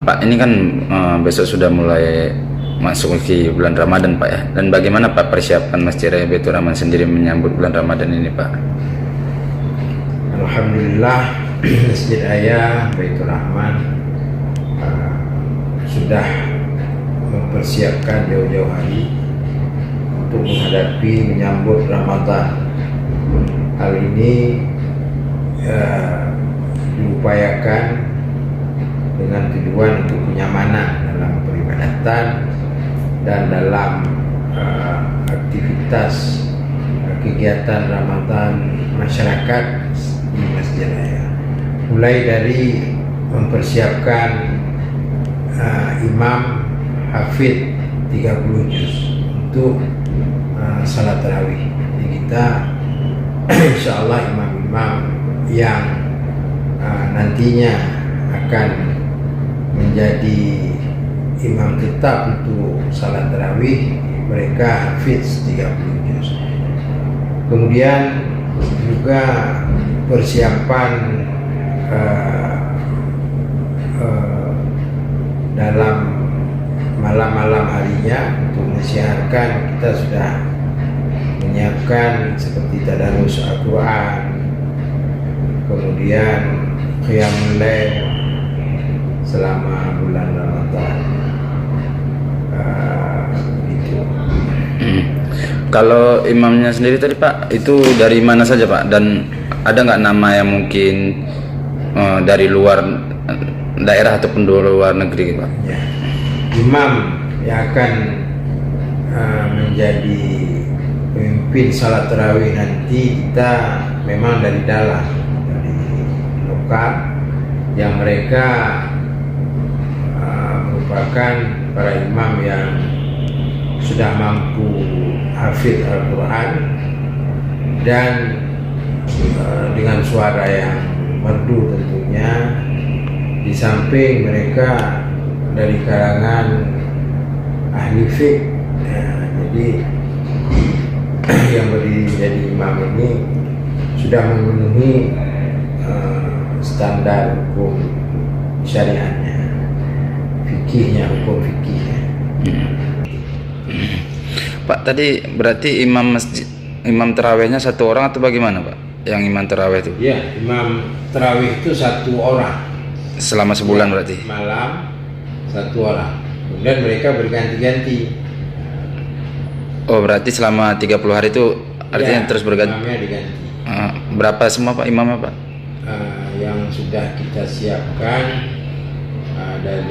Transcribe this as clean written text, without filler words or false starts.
Pak, ini kan besok sudah mulai masuk ke bulan Ramadan, Pak ya. Dan bagaimana Pak persiapan Masjid Raya Baitur Rahman sendiri menyambut bulan Ramadan ini, Pak? Alhamdulillah, Masjid Raya Baitur Rahman sudah mempersiapkan jauh-jauh hari untuk menghadapi menyambut Ramadan. Hal ini diupayakan dengan tujuan untuk kenyamanan dalam peribadatan dan dalam aktivitas kegiatan Ramadan masyarakat di Masjid Raya. Mulai dari mempersiapkan imam hafid 30 juz untuk salat tarawih. Jadi kita insya Allah imam-imam yang nantinya akan menjadi imam tetap untuk salat tarawih, mereka hafiz 30 juz. Kemudian juga persiapan dalam malam-malam harinya untuk mensiarkan, kita sudah menyiapkan seperti tadarus Al-Quran, kemudian qiyamul lail selama bulan Ramadan. Itu. Kalau imamnya sendiri tadi Pak, itu dari mana saja Pak? Dan ada nggak nama yang mungkin dari luar daerah ataupun dari luar negeri Pak? Ya. Imam yang akan menjadi pemimpin salat tarawih nanti kita memang dari dalam, dari lokal, yang mereka merupakan para imam yang sudah mampu hafid Al-Quran dan dengan suara yang merdu tentunya. Di samping mereka dari kalangan ahli fiqh, jadi yang berdiri menjadi imam ini sudah memenuhi standar hukum syariatnya, fikihnya, hukum fikihnya. Pak, tadi berarti imam tarawihnya satu orang atau bagaimana Pak? Yang imam tarawih itu? Ya, imam tarawih itu satu orang. Selama sebulan berarti? Malam satu orang. Kemudian mereka berganti-ganti. Oh, berarti selama 30 hari itu artinya Ya, terus berganti? imamnya diganti. Berapa semua Pak imamnya Pak? Yang sudah kita siapkan dari